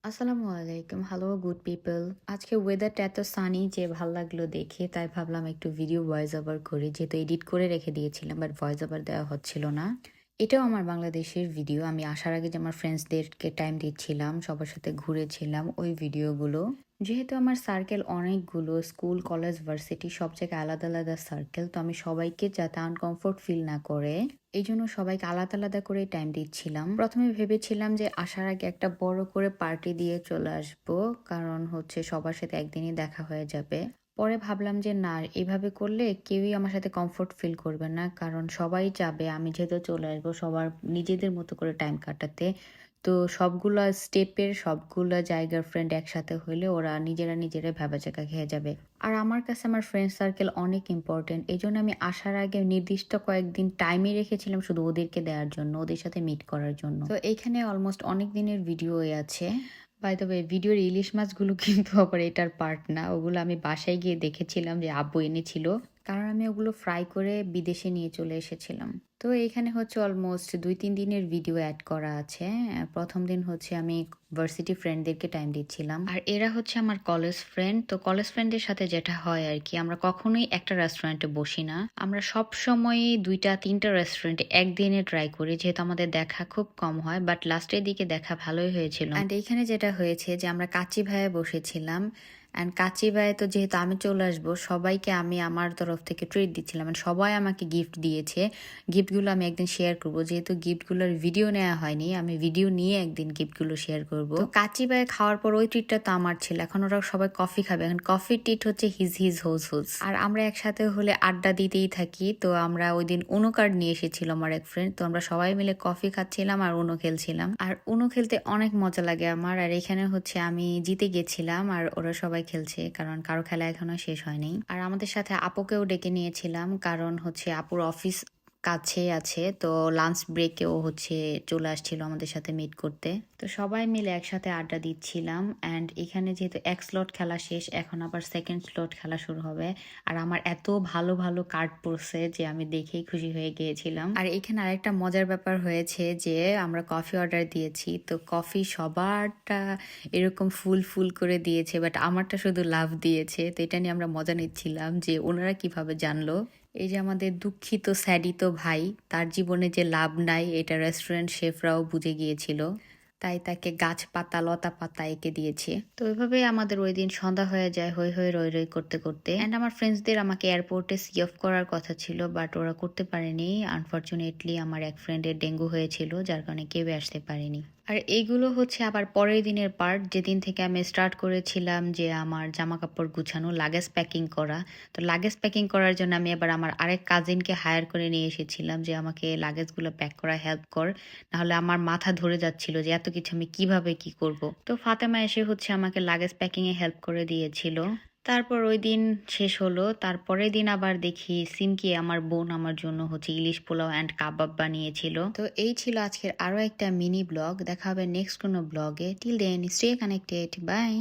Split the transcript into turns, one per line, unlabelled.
আসসালামু আলাইকুম। Hello good people. আজকে ওয়েদারটা এত সানি যে ভাল লাগলো দেখে, তাই ভাবলাম একটু ভিডিও ভয়েস ওভার করি। যেহেতু এডিট করে রেখে দিয়েছিলাম বাট ভয়েস ওভার দেওয়া হচ্ছিল না। এটাও আমার বাংলাদেশের ভিডিও। আমি আসার আগে যে আমার ফ্রেন্ডসদেরকে টাইম দিচ্ছিলাম, সবার সাথে ঘুরেছিলাম ওই ভিডিওগুলো। যেহেতু আমার সার্কেল অনেকগুলো, স্কুল, কলেজ, ভার্সিটি সব জায়গায় আলাদা আলাদা সার্কেল, তো আমি সবাইকে যাতে আনকমফোর্ট ফিল না করে এই জন্য সবাইকে আলাদা আলাদা করে টাইম দিচ্ছিলাম। প্রথমে ভেবেছিলাম যে আসার আগে একটা বড় করে পার্টি দিয়ে চলে আসবো, কারণ হচ্ছে সবার সাথে একদিনই দেখা হয়ে যাবে। পরে ভাবলাম যে না, এইভাবে করলে কেউই আমার সাথে কমফোর্ট ফিল করবে না, কারণ সবাই চাবে আমি যেহেতু চলে আসবো সবার নিজেদের মতো করে টাইম কাটাতে। তো সবগুলা স্টেপের সবগুলা জায়গার ফ্রেন্ড একসাথে হইলে ওরা নিজেরা নিজেরা ভ্যাবাচ্যাকা খেয়ে যাবে। আর আমার কাছে আমার ফ্রেন্ড সার্কেল অনেক ইম্পর্টেন্ট, এই জন্য আমি আসার আগে নির্দিষ্ট কয়েকদিন টাইমই রেখেছিলাম শুধু ওদেরকে দেওয়ার জন্য, ওদের সাথে মিট করার জন্য। তো এইখানে অলমোস্ট অনেক দিনের ভিডিও আছে। বাই দ্য ওয়ে, ভিডিওর ইলিশ মাছগুলো কিন্তু আবার এটার পার্ট না, ওগুলো আমি বাসায় গিয়ে দেখেছিলাম যে আব্বু এনেছিল, কারণ আমি ওগুলো ফ্রাই করে বিদেশে নিয়ে চলে এসেছিলাম। তো এখানে হচ্ছে অলমোস্ট 2-3 দিনের ভিডিও অ্যাড করা আছে। প্রথম দিন হচ্ছে আমি ভার্সিটি ফ্রেন্ডদেরকে টাইম দিচ্ছিলাম, আর এরা হচ্ছে আমার কলেজ ফ্রেন্ড। তো কলেজ ফ্রেন্ডের সাথে যেটা হয় আর কি, আমরা কখনোই একটা রেস্টুরেন্টে বসি না, আমরা সব সময় 2-3টা রেস্টুরেন্টে একদিনে ট্রাই করি, যেহেতু আমাদের দেখা খুব কম হয়। বাট লাস্টের দিকে দেখা ভালোই হয়েছিল। অ্যান্ড এইখানে যেটা হয়েছে যে আমরা কাচি ভাইয়ে বসেছিলাম, অ্যান্ড কাচি ভাই তো যেহেতু আমি চলে আসবো, সবাইকে আমি আমার তরফ থেকে ট্রিট দিচ্ছিলাম, and সবাই আমাকে গিফট দিয়েছে। গিফটগুলো আমি একদিন শেয়ার করবো, যেহেতু গিফটগুলোর ভিডিও নেওয়া হয়নি, আমি ভিডিও নিয়ে একদিন গিফটগুলো শেয়ার করব। তো কাচি ভাই খাওয়ার পর ওই ট্রিটটা তো আমার ছিল, এখন ওরা সবাই কফি খাবে, এখন কফির ট্রিট হচ্ছে হিজ হিজ হোজ হোজ। আর আমরা একসাথে হলে আড্ডা দিতেই থাকি। তো আমরা ওই দিন উনো কার্ড নিয়ে এসেছিল আমার এক ফ্রেন্ড, তো আমরা সবাই মিলে কফি খাচ্ছিলাম আর উনো খেলছিলাম। আর উনো খেলতে অনেক মজা লাগে আমার। আর এখানে হচ্ছে আমি জিতে গেছিলাম আর ওরা সবাই খেলছে, কারণ কারো খেলা এখনো শেষ হয়নি। আর আমাদের সাথে আপুকেও ডেকে নিয়েছিলাম, কারণ হচ্ছে আপুর অফিস কাছে আছে, তো লাঞ্চ ব্রেকেও হচ্ছে চলে আসছিল আমাদের সাথে মিট করতে। তো সবাই মিলে একসাথে আড্ডা দিচ্ছিলাম। অ্যান্ড এখানে যেহেতু এক স্লট খেলা শেষ, এখন আবার সেকেন্ড স্লট খেলা শুরু হবে। আর আমার এত ভালো ভালো কার্ড পড়ছে যে আমি দেখেই খুশি হয়ে গিয়েছিলাম। আর এখানে আরেকটা মজার ব্যাপার হয়েছে যে আমরা কফি অর্ডার দিয়েছি, তো কফি সবারটা এরকম ফুল ফুল করে দিয়েছে, বাট আমারটা শুধু লাভ দিয়েছে। তো এটা নিয়ে আমরা মজা নিচ্ছিলাম যে ওনারা কিভাবে জানলো। এই যে আমাদের দুঃখিত স্যাডিত ভাই, তার জীবনে যে লাভ নাই এটা রেস্টুরেন্ট শেফরাও বুঝে গিয়েছিল, তাই তাকে গাছপাতা লতা পাতা এঁকে দিয়েছে। তো ওইভাবে আমাদের ওই দিন সন্ধ্যা হয়ে যায়, হই হই রই রই করতে করতে। অ্যান্ড আমার ফ্রেন্ডসদের আমাকে এয়ারপোর্টে সি অফ করার কথা ছিল, বাট ওরা করতে পারেনি। আনফর্চুনেটলি আমার এক ফ্রেন্ডের ডেঙ্গু হয়েছিল, যার কারণে কেউ আসতে পারেনি। আর এইগুলো হচ্ছে আবার পরের দিনের পার্ট, যেদিন থেকে আমি স্টার্ট করেছিলাম যে আমার জামা কাপড় গুছানো, লাগেজ প্যাকিং করা। তো লাগেজ প্যাকিং করার জন্য আমি আবার আমার আরেক কাজিনকে হায়ার করে নিয়ে এসেছিলাম যে আমাকে লাগেজগুলো প্যাক করা হেল্প কর, নাহলে আমার মাথা ধরে যাচ্ছিল যে এত কিছু আমি কিভাবে কি করব। তো ফাতেমা এসে হচ্ছে আমাকে লাগেজ প্যাকিং এ হেল্প করে দিয়েছিল। তারপর ওই দিন শেষ হলো, তারপরের দিন আবার দেখি সিমকি আমার বোন আমার জন্য হচ্ছে ইলিশ পোলাও অ্যান্ড কাবাব বানিয়েছিল। তো এই ছিল আজকের আরো একটা মিনি ব্লগ। দেখা হবে নেক্সট কোনো ব্লগে। Till then stay connected, by.